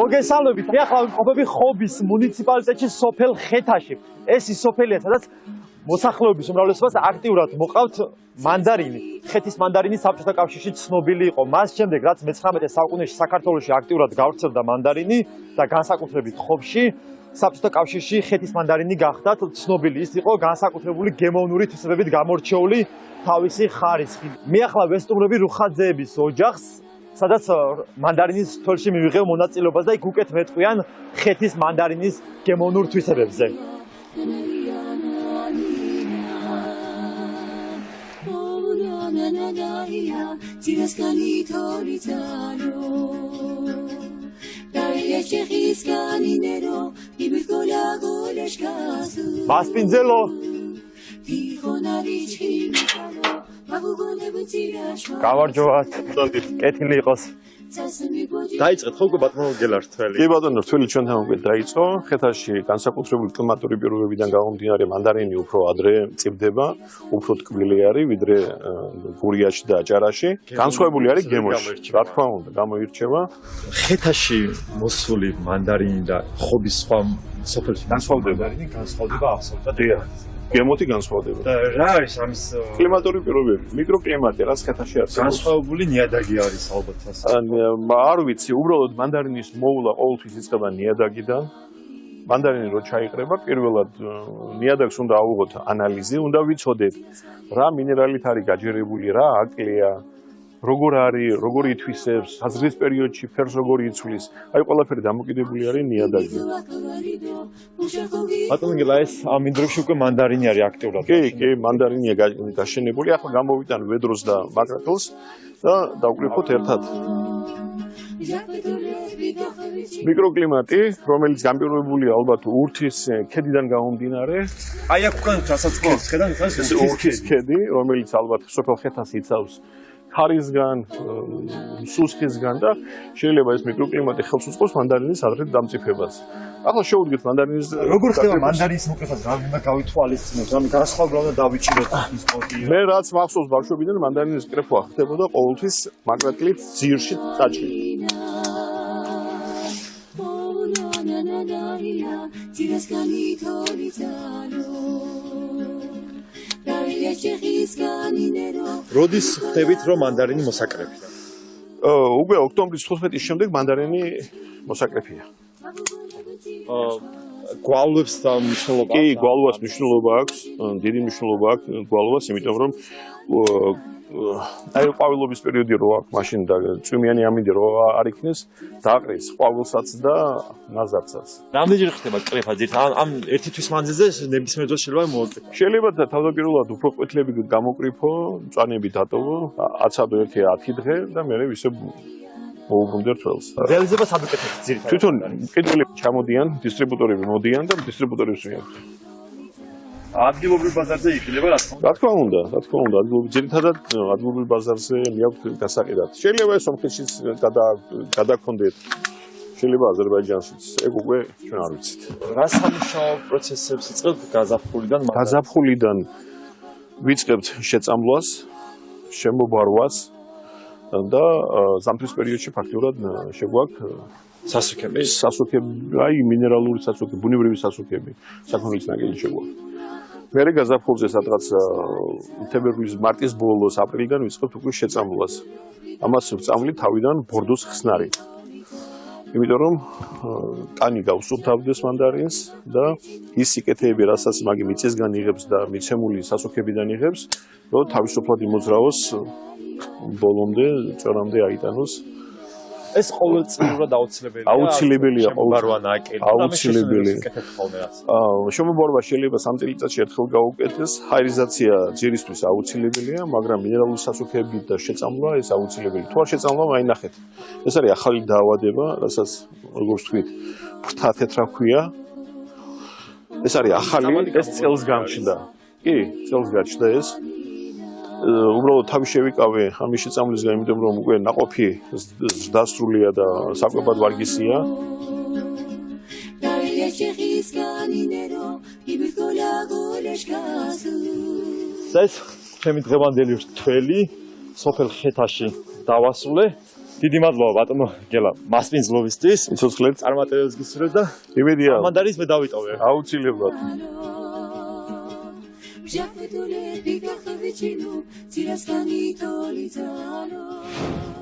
მოგესალმებით, მე ახლა ვიმყოფები ხობის მუნიციპალიტეტში სოფელ ხეთაში. ეს ის სოფელია, სადაც მოსახლეობის უმრავლესობას აქტიურად მოყავთ მანდარინი. ხეთის მანდარინი საბჭოთა კავშირში ცნობილი იყო. მას შემდეგ, რაც მე-19 საუკუნეში საქართველოში აქტიურად გავრცელდა მანდარინი და განსაკუთრებით ხობში, საბჭოთა კავშირში ხეთის მანდარინი გახდა ცნობილი. ის იყო განსაკუთრებული გემოვნური თვისებებით გამორჩეული თავისი ხარისხი. მე ახლა ვესტუმრები რუხაძეების ოჯახს, სადაც მანდარინის თვალში მივიღებ მონაწილეობას და იქ უკეთ მეტყვიან ხეთის მანდარინის გემოვნურ თვისებებზე. მასპინძელო გამარჯობა, კეთილი იყოს. დაიწყეთ ხო უკვე ბატონო გელართველი? კი ბატონო, რთველი ჩვენთან უკვე დაიწყო. ხეთაში განსაკუთრებული კლიმატური პირობებიდან გამომდინარე მანდარინი უფრო ადრე მწიფდება, უფრო ტკბილი არის ვიდრე გურიაში და აჭარაში. განსხვავებული არის გემოში. რა თქმა უნდა, გამოირჩევა. ხეთაში მოსული მანდარინი და ხობის სხვა სოფელში განსხვავდება. განსხვავდება აბსოლუტურად. გემოთი განსხვავდება. და რა არის ამის კლიმატური პირობები, მიკროკლიმატი, რაც ხეთაში არის. განსხვავებული ნიადაგი არის ალბათ ასე. არ ვიცი, უბრალოდ მანდარინის მოულა ყოველთვის იწყება ნიადაგიდან. მანდარინი რო ჩაიყრება, პირველად ნიადაგს უნდა ავუღოთ ანალიზი, უნდა ვიცოდეთ რა მინერალით არის გაჯერებული, რა აკლია, როგორ არის, როგორ ითვისებს, საზღვის პერიოდში ფერს როგორ იცვლის. აი ყველაფერი დამოკიდებული არის ნიადაგზე. ბატონო გელა ეს ამ ინდრებში უკვე მანდარინი არის აქტიურად. კი, მანდარინია გაშენებული. ახლა გამოვიტან ვედროს და მაკრატელს და დავკრიფოთ ერთად. მიკროკლიმატი, რომელიც განპირობებულია ალბათ ურთის ქედიდან გამომდინარე. აი აქ უკან რასაც ხეს ხედავთ, ეს ურთის ქედი, რომელიც ალბათ სოფელ ხეთას იცავს ხარისგან, სუსხისგან და შეიძლება ეს მიკროკლიმატი ხელს უწყობს მანდარინის ადრე დამწიფებას. ახლა შევუდგეთ მანდარინის როგორ ხდება მანდარინის მოკრებას, რა უნდა გავითვალისწინოთ, რამე განსხვავება უნდა დავიჭიროთ ის პოტი. მე რაც მახსოვს ბავშვობიდან მანდარინის კრეფვა ხდებოდა ყოველთვის მაკრატლით ძირში წაჭრით. როდის ხდებით რომ მანდარინი მოსაკრეფია? უკვე ოქტომბრის 15-ის შემდეგ მანდარინი მოსაკრეფია. გვალვებს და მნიშვნელობა. კი, გვალვას მნიშვნელობა აქვს, დიდი მნიშვნელობა აქვს გვალვას, იმიტომ რომ აი ყვავილობის პერიოდი რო აქვს, მაშინ და წვიმიანი ამინდი რო არ იქნეს, დააყრეს ყვავილსაც და ნაზარცაც. რამდენჯერ ხდება კრეფა ძირითადად? ამ ერთი თვის მანძილზე ნებისმიერ დროს შეიძლება მოაკრეფო. შეიძლება თავდაპირველად უფრო ყვეთლები გამოკრიფო, მწვანეები დატოვო, აცადო 1-10 დღე და მერე ისე მოუბრუნდე რთველს. რეალიზება საბიკეთებს ძირითადად. თვითონ მყიდველები ჩამოდიან, დისტრიბუტორები მოდიან და დისტრიბუტორებს მიაქვს. ადგილობრივ ბაზარზე იქნება რა თქმა უნდა. რა თქმა უნდა, ძირითადად ადგილობრივ ბაზარზე მიაქვს გასაყიდად. შეიძლება ეს სომხეთშიც გადაგქონდეთ. შეიძლება აზერბაიჯანშიც. ეგ უკვე ჩვენ არ ვიცით. რა სამუშაო პროცესებს იწყებთ გაზაფხულიდან? გაზაფხულიდან ვიწყებთ შეწამლას, შემობარვას და ზამთრის პერიოდში ფაქტიურად შეგვაქვს სასუქები, აი მინერალური სასუქები, ბუნებრივი სასუქები, საქონლის ნაკელი შეგვაქვს. მერე გაზაფხულზე სადღაც თებერვლის მარტის ბოლოს აპრილიდან ვიწყებთ უკვე შეწამლას. ამას ვწამლით თავიდან ბორდოს ხსნარი. იმიტომ რომ კანი გავსუფთავდეს მანდარინს და ის სიკეთეები, რასაც მაგი მიწისგან იღებს და მიცემული სასუქებიდან იღებს, რომ თავისუფლად იმოძრავოს ბოლომდე, წორამდე აიტანოს. ეს ყოველწლიურად აუცილებელია. აუცილებელია შემობარვა ნაკელი. აუცილებელი. შემობარვა შეიძლება 3 წელიწადში ერთხელ გაუკეთდეს. ჰაერიზაცია ძირისთვის აუცილებელია, მაგრამ მინერალური სასუქები და შეწამლვა ეს აუცილებელი. თუ არ შეწამლვა, აი ნახეთ. ეს არის ახალი დაავადება, რასაც როგორც თქვით, ფრთა თეთრა ქვია. ეს არის ახალი, ეს წელს გამჩნდა. კი, წელს გაჩნდა ეს. უბრალოდ თავი შევიკავე ამის შეწამლისგან, იმიტომ რომ უკვე ნაყოფი ზრდასრულია და საკვებად ვარგისია. ეს ჩემი დღევანდელი რთველი სოფელ ხეთაში დავასრულე. დიდი მადლობა ბატონო გელა მასპინძლოვისთვის. სიცოცხლე წარმატებებს გისურვებ და იმედია მანდარის მე დავიტოვე. აუცილებლად. Jacques Tollet, Picard, Vicino, Tirascani, Tolitano.